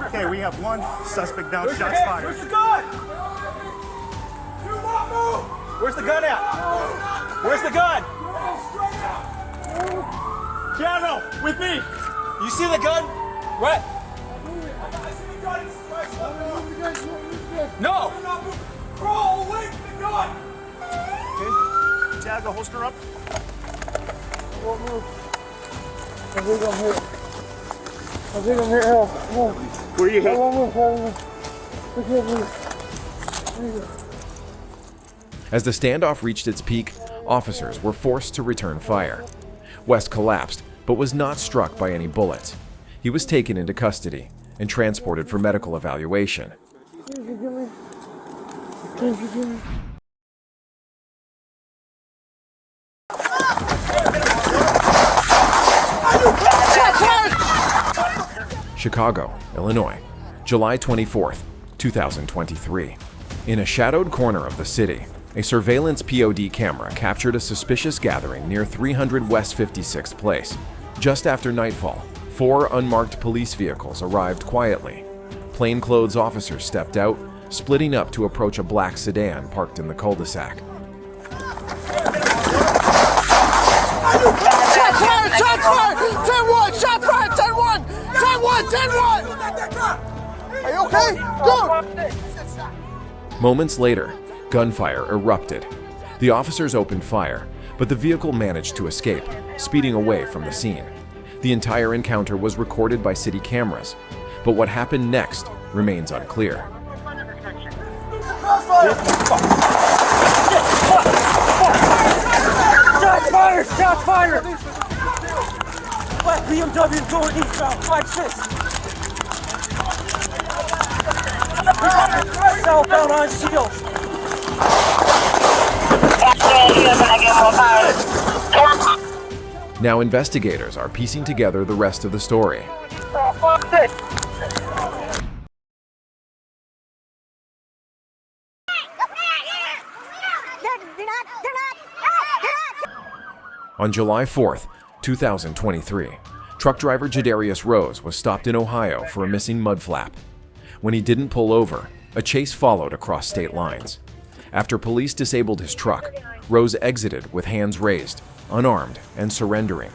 Speaker 12: Okay, we have one suspect down.
Speaker 10: Where's your
Speaker 12: Shots
Speaker 10: head?
Speaker 12: fired.
Speaker 10: Where's the gun? Do not move!
Speaker 12: Where's the gun at? Where's the gun? Keanu, with me. You see the gun? What? No! Bro, wait for the gun! Okay. Tiago, holster up.
Speaker 19: I think I'm here. Help. Come on.
Speaker 12: Where you hit?
Speaker 3: As the standoff reached its peak, officers were forced to return fire. West collapsed, but was not struck by any bullets. He was taken into custody and transported for medical evaluation. Chicago, Illinois, July 24th, 2023. In a shadowed corner of the city, a surveillance POD camera captured a suspicious gathering near 300 West 56th Place. Just after nightfall, 4 unmarked police vehicles arrived quietly. Plainclothes officers stepped out, splitting up to approach a black sedan parked in the cul-de-sac.
Speaker 19: Shots fired! Shots fired! 10-1! Shots fired! 10-1! 10-1! 10-1! Are you okay? Dude!
Speaker 3: Moments later, gunfire erupted. The officers opened fire, but the vehicle managed to escape, speeding away from the scene. The entire encounter was recorded by city cameras, but what happened next remains unclear.
Speaker 19: Shots fired! Shots fired! Black BMW going eastbound, 5-6. Southbound on Shields.
Speaker 3: Now investigators are piecing together the rest of the story. On July 4th, 2023, truck driver Jadarius Rose was stopped in Ohio for a missing mud flap. When he didn't pull over, a chase followed across state lines. After police disabled his truck, Rose exited with hands raised, unarmed, and surrendering.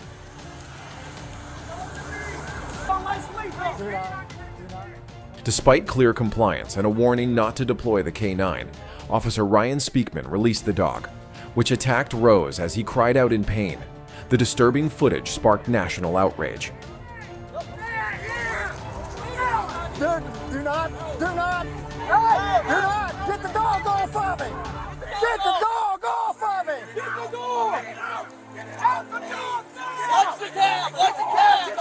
Speaker 3: Despite clear compliance and a warning not to deploy the K9, Officer Ryan Speakman released the dog, which attacked Rose as he cried out in pain. The disturbing footage sparked national outrage.
Speaker 19: Do not! Get the dog off of me! Get the dog off of me! Get the dog! Out the dog! Watch the cab! Watch the cab!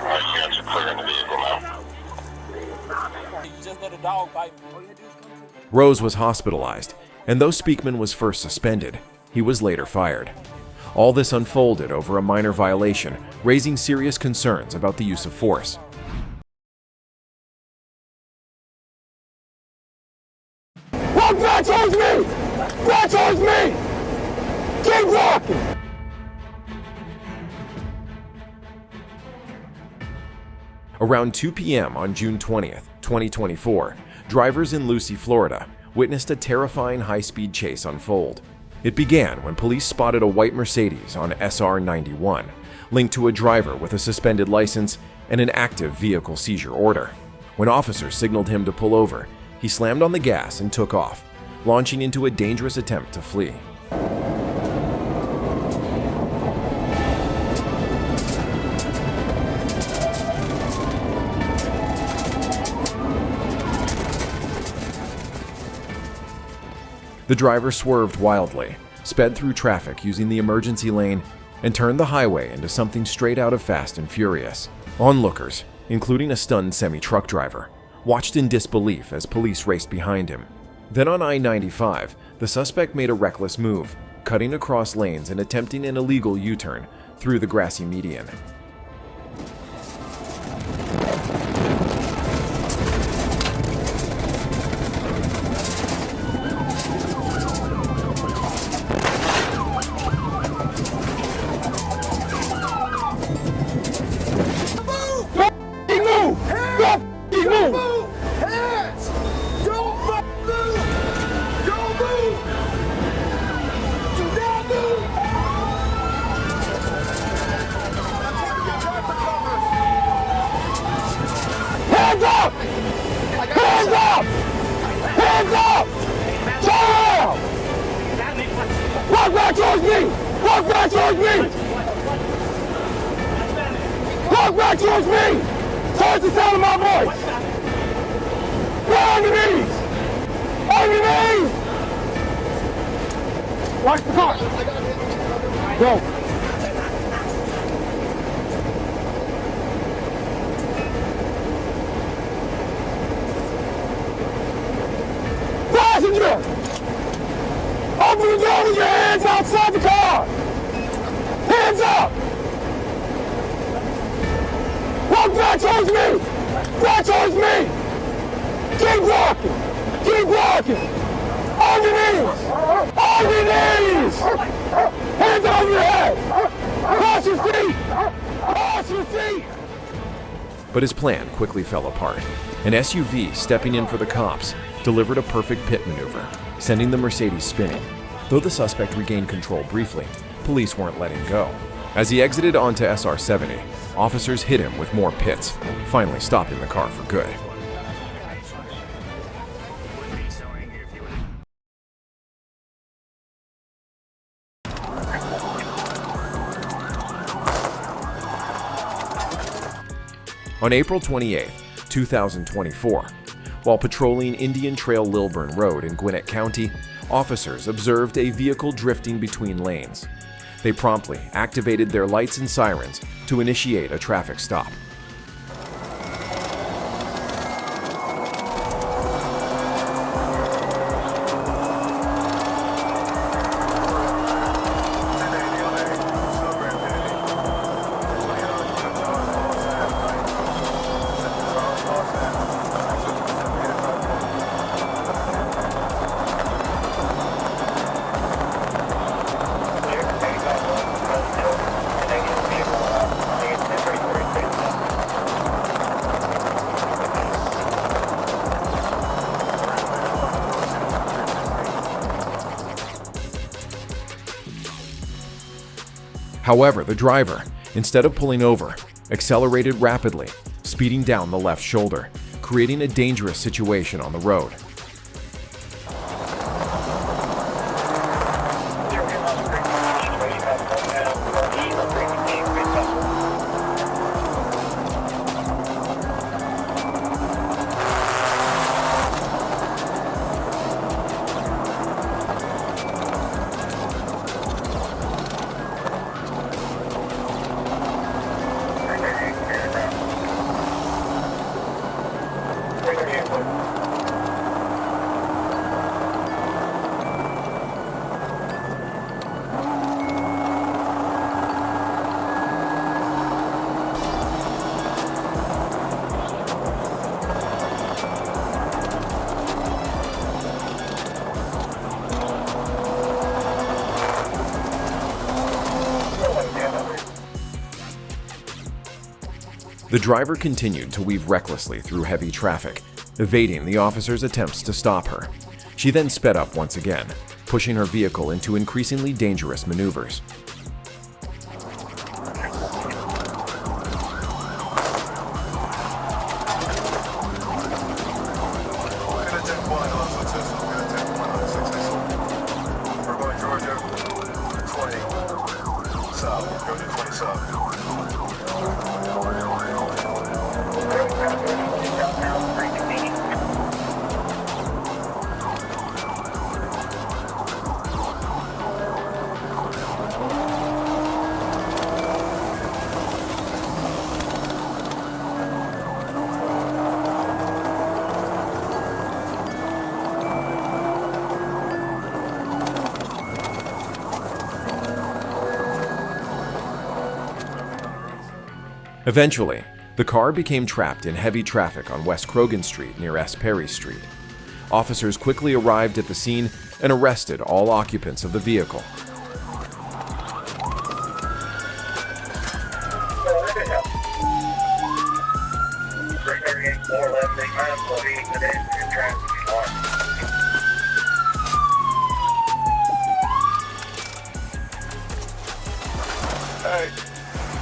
Speaker 16: You guys are clearing the vehicle now.
Speaker 14: You just let a dog bite me.
Speaker 3: Rose was hospitalized, and though Speakman was first suspended, he was later fired. All this unfolded over a minor violation, raising serious concerns about the use of force.
Speaker 19: Walk back towards me! Back towards me! Keep walking!
Speaker 3: Around 2 p.m. on June 20th, 2024, drivers in Lucy, Florida, witnessed a terrifying high-speed chase unfold. It began when police spotted a white Mercedes on SR 91, linked to a driver with a suspended license and an active vehicle seizure order. When officers signaled him to pull over, he slammed on the gas and took off, launching into a dangerous attempt to flee. The driver swerved wildly, sped through traffic using the emergency lane, and turned the highway into something straight out of Fast and Furious. Onlookers, including a stunned semi-truck driver, watched in disbelief as police raced behind him. Then on I-95, the suspect made a reckless move, cutting across lanes and attempting an illegal U-turn through the grassy median.
Speaker 19: Hands up! Turn around! Walk back towards me! Walk back towards me! Walk back towards me! Towards the sound of my voice! Get on your knees! On your knees! Watch the car! Go! Passenger! Open the door with your hands outside the car! Hands up! Walk back towards me! Back towards me! Keep walking! Keep walking! On your knees! On your knees! Hands over your head! Cross your feet! Cross your feet!
Speaker 3: But his plan quickly fell apart. An SUV stepping in for the cops delivered a perfect pit maneuver, sending the Mercedes spinning. Though the suspect regained control briefly, police weren't letting go. As he exited onto SR-70, officers hit him with more pits, finally stopping the car for good. On April 28, 2024, while patrolling Indian Trail Lilburn Road in Gwinnett County, officers observed a vehicle drifting between lanes. They promptly activated their lights and sirens to initiate a traffic stop. However, the driver, instead of pulling over, accelerated rapidly, speeding down the left shoulder, creating a dangerous situation on the road. The driver continued to weave recklessly through heavy traffic, evading the officer's attempts to stop her. She then sped up once again, pushing her vehicle into increasingly dangerous maneuvers. Eventually, the car became trapped in heavy traffic on West Croghan Street near S. Perry Street. Officers quickly arrived at the scene and arrested all occupants of the vehicle.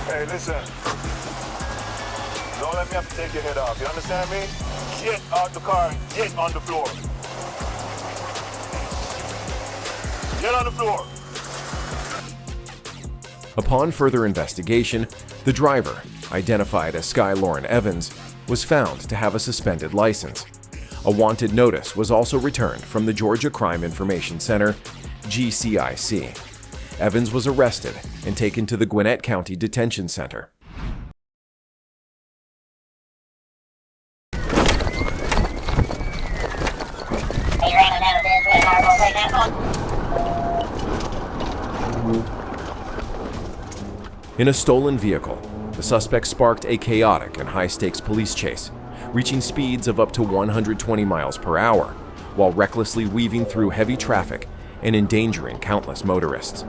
Speaker 12: Hey, listen. Don't let me have to take your head off. You understand me? Get out the car and get on the floor.
Speaker 11: Get on the floor.
Speaker 3: Upon further investigation, the driver, identified as Sky Lauren Evans, was found to have a suspended license. A wanted notice was also returned from the Georgia Crime Information Center, GCIC. Evans was arrested and taken to the Gwinnett County Detention Center. In a stolen vehicle, the suspect sparked a chaotic and high-stakes police chase, reaching speeds of up to 120 miles per hour, while recklessly weaving through heavy traffic and endangering countless motorists.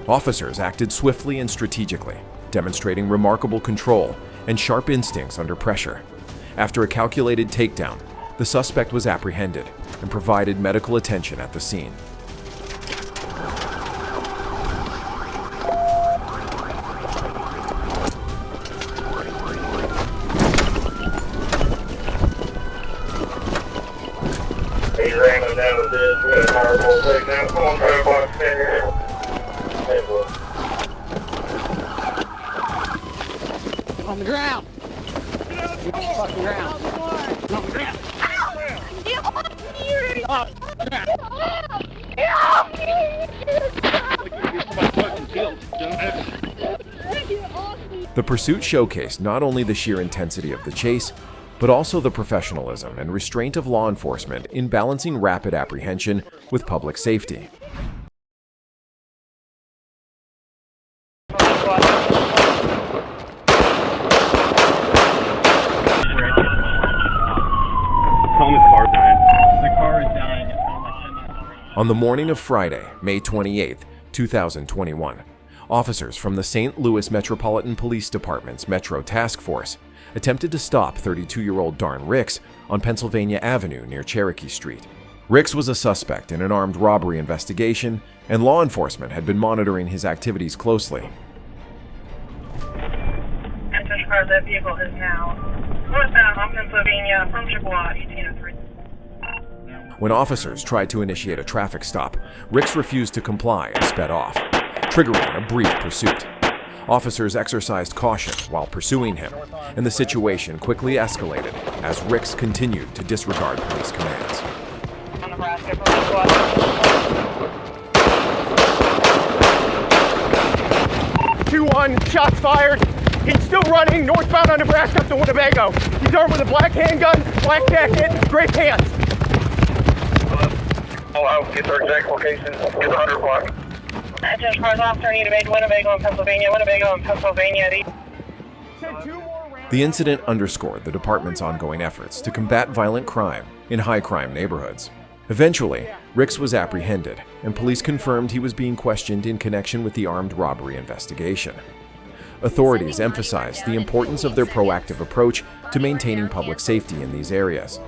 Speaker 3: Officers acted swiftly and strategically, demonstrating remarkable control and sharp instincts under pressure. After a calculated takedown, the suspect was apprehended and provided medical attention at the scene.
Speaker 16: He ran him down with this. We got a powerful take now. Come on, try to box in here.
Speaker 9: On the ground. On the ground. On the ground.
Speaker 3: The pursuit showcased not only the sheer intensity of the chase, but also the professionalism and restraint of law enforcement in balancing rapid apprehension with public safety. On the morning of Friday, May 28, 2021, officers from the St. Louis Metropolitan Police Department's Metro Task Force attempted to stop 32-year-old Darn Ricks on Pennsylvania Avenue near Cherokee Street. Ricks was a suspect in an armed robbery investigation, and law enforcement had been monitoring his activities closely.
Speaker 13: That vehicle is now northbound on Pennsylvania from Chippewa, 1803.
Speaker 3: When officers tried to initiate a traffic stop, Ricks refused to comply and sped off, triggering a brief pursuit. Officers exercised caution while pursuing him, and the situation quickly escalated as Ricks continued to disregard police commands.
Speaker 9: 2-1, shots fired. He's still running northbound on Nebraska up to Winnebago. He's armed with a black handgun, black jacket, gray pants.
Speaker 16: Get their exact location. Get the 100 block.
Speaker 13: Attention cars officer need to make Winnebago and Pennsylvania. Winnebago and Pennsylvania.
Speaker 3: The incident underscored the department's ongoing efforts to combat violent crime in high-crime neighborhoods. Eventually, Ricks was apprehended, and police confirmed he was being questioned in connection with the armed robbery investigation. Authorities emphasized the importance of their proactive approach to maintaining public safety in these areas.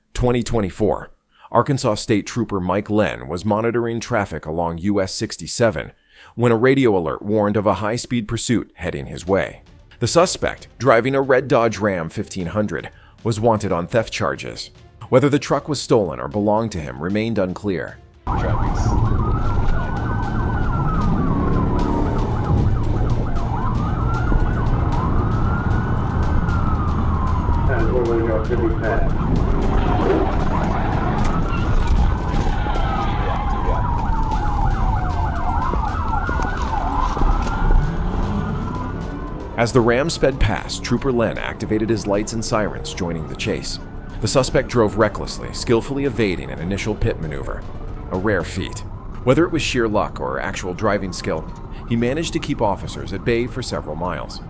Speaker 3: In 2024, Arkansas State Trooper Mike Lenn was monitoring traffic along US 67 when a radio alert warned of a high-speed pursuit heading his way. The suspect, driving a red Dodge Ram 1500, was wanted on theft charges. Whether the truck was stolen or belonged to him remained unclear.
Speaker 16: That's where we go, pretty fast.
Speaker 3: As the Ram sped past, Trooper Len activated his lights and sirens, joining the chase. The suspect drove recklessly, skillfully evading an initial pit maneuver. A rare feat. Whether it was sheer luck or actual driving skill, he managed to keep officers at bay for several miles.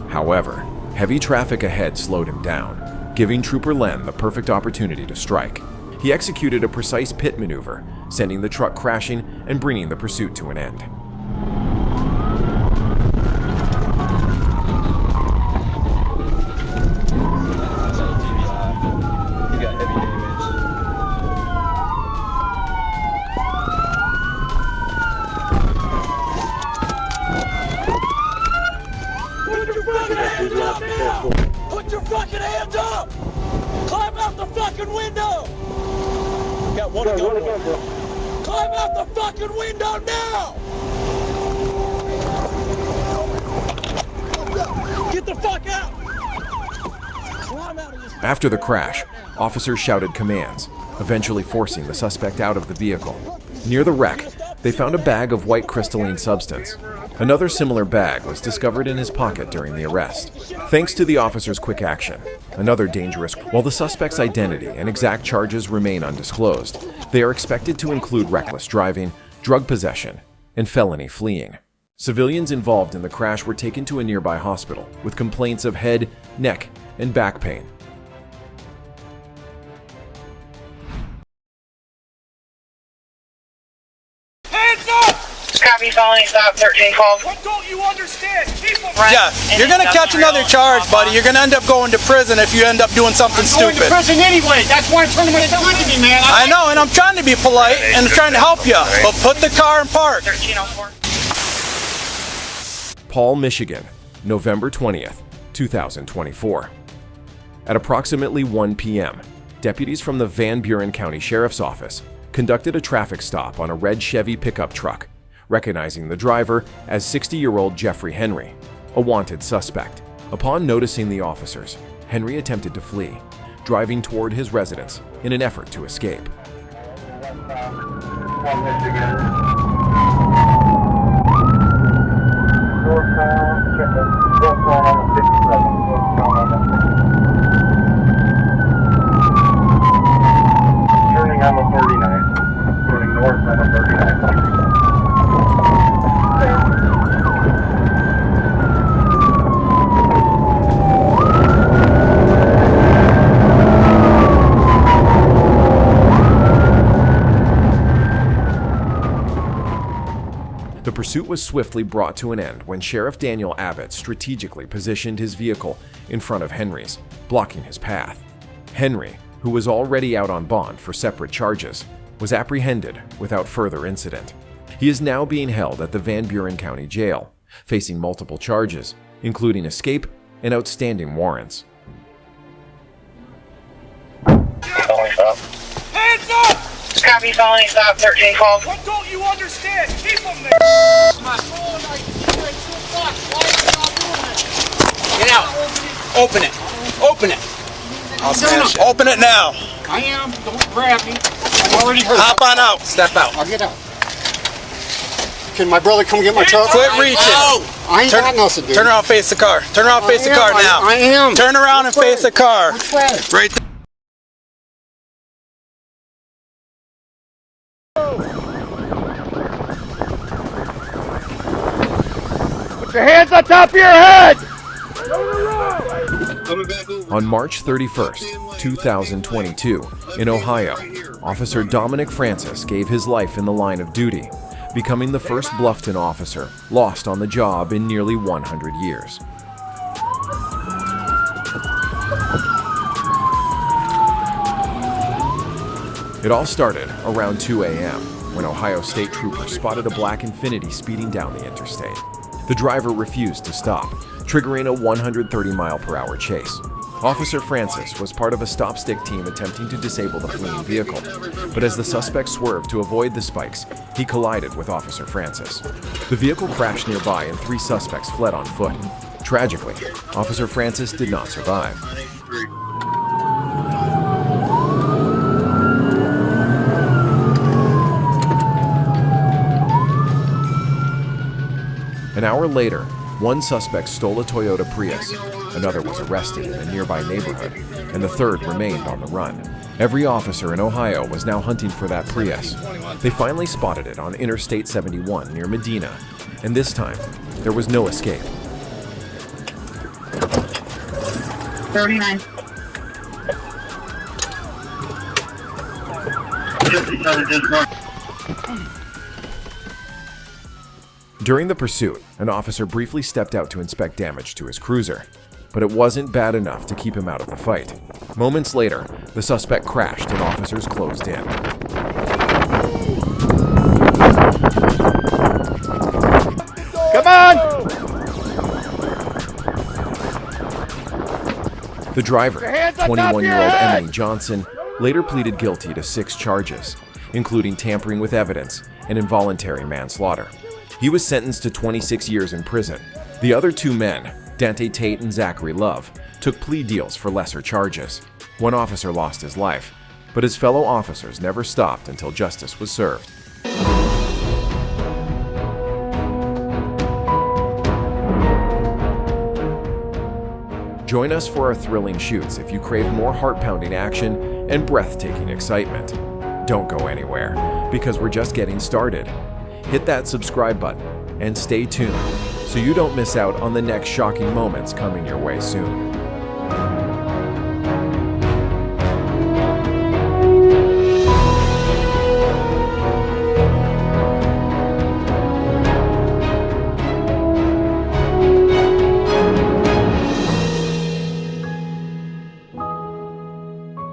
Speaker 3: However, heavy traffic ahead slowed him down, giving Trooper Len the perfect opportunity to strike. He executed a precise pit maneuver, sending the truck crashing and bringing the pursuit to an end.
Speaker 10: Put your fucking hands up! Climb out the fucking window! Got one to go. Climb out the fucking window now! Get the fuck out! Climb out of this.
Speaker 3: After the crash, officers shouted commands, eventually forcing the suspect out of the vehicle. Near the wreck, they found a bag of white crystalline substance. Another similar bag was discovered in his pocket during the arrest. Thanks to the officer's quick action, another dangerous. While the suspect's identity and exact charges remain undisclosed, they are expected to include reckless driving, drug possession, and felony fleeing. Civilians involved in the crash were taken to a nearby hospital with complaints of head, neck, and back pain.
Speaker 13: Copy, felony stop, 13 calls.
Speaker 10: What don't you understand? People
Speaker 20: Yeah, you're gonna catch another charge, buddy. You're gonna end up going to prison if you end up doing something stupid.
Speaker 10: going to prison anyway. That's why I'm trying to make it good to me, man.
Speaker 20: I know, and I'm trying to be polite and trying to help you, but put the car in park.
Speaker 13: 1304.
Speaker 3: Paul, Michigan, November 20th, 2024. At approximately 1 p.m., deputies from the Van Buren County Sheriff's Office conducted a traffic stop on a red Chevy pickup truck, recognizing the driver as 60-year-old Jeffrey Henry, a wanted suspect. Upon noticing the officers, Henry attempted to flee, driving toward his residence in an effort to escape.
Speaker 16: Turning on the 39. Turning north on the 39.
Speaker 3: The pursuit was swiftly brought to an end when Sheriff Daniel Abbott strategically positioned his vehicle in front of Henry's, blocking his path. Henry, who was already out on bond for separate charges, was apprehended without further incident. He is now being held at the Van Buren County Jail, facing multiple charges, including escape and outstanding warrants.
Speaker 10: Hands up!
Speaker 13: Copy, felony stop, 13 calls.
Speaker 10: What don't you understand? Keep them there.
Speaker 20: Get out. Open it. Open it. I'll smash it. Open it now.
Speaker 10: I am. Don't grab me. I'm already hurt.
Speaker 20: Hop on out. Step out.
Speaker 10: I'll get out. Can my brother come get my truck?
Speaker 20: Quit reaching.
Speaker 10: I ain't got nothing, dude.
Speaker 20: Turn around, face the car. Turn around, face the car now.
Speaker 10: I am.
Speaker 20: Turn around and face the car.
Speaker 10: Which way?
Speaker 20: Right there.
Speaker 9: Put your hands on top of your head!
Speaker 3: On March 31st, 2022, in Ohio, Officer Dominic Francis gave his life in the line of duty, becoming the first Bluffton officer lost on the job in nearly 100 years. It all started around 2 a.m. when Ohio State troopers spotted a black Infiniti speeding down the interstate. The driver refused to stop, triggering a 130-mile-per-hour chase. Officer Francis was part of a stop-stick team attempting to disable the fleeing vehicle, but as the suspect swerved to avoid the spikes, he collided with Officer Francis. The vehicle crashed nearby and 3 suspects fled on foot. Tragically, Officer Francis did not survive. An hour later, one suspect stole a Toyota Prius, another was arrested in a nearby neighborhood, and the third remained on the run. Every officer in Ohio was now hunting for that Prius. They finally spotted it on Interstate 71 near Medina, and this time, there was no escape.
Speaker 6: 39.
Speaker 3: During the pursuit, an officer briefly stepped out to inspect damage to his cruiser, but it wasn't bad enough to keep him out of the fight. Moments later, the suspect crashed and officers closed in.
Speaker 9: Come on!
Speaker 3: The driver, 21-year-old Emily Johnson, later pleaded guilty to 6 charges, including tampering with evidence and involuntary manslaughter. He was sentenced to 26 years in prison. The other 2 men, Dante Tate and Zachary Love, took plea deals for lesser charges. One officer lost his life, but his fellow officers never stopped until justice was served. Join us for our thrilling shoots if you crave more heart-pounding action and breathtaking excitement. Don't go anywhere, because we're just getting started. Hit that subscribe button and stay tuned so you don't miss out on the next shocking moments coming your way soon.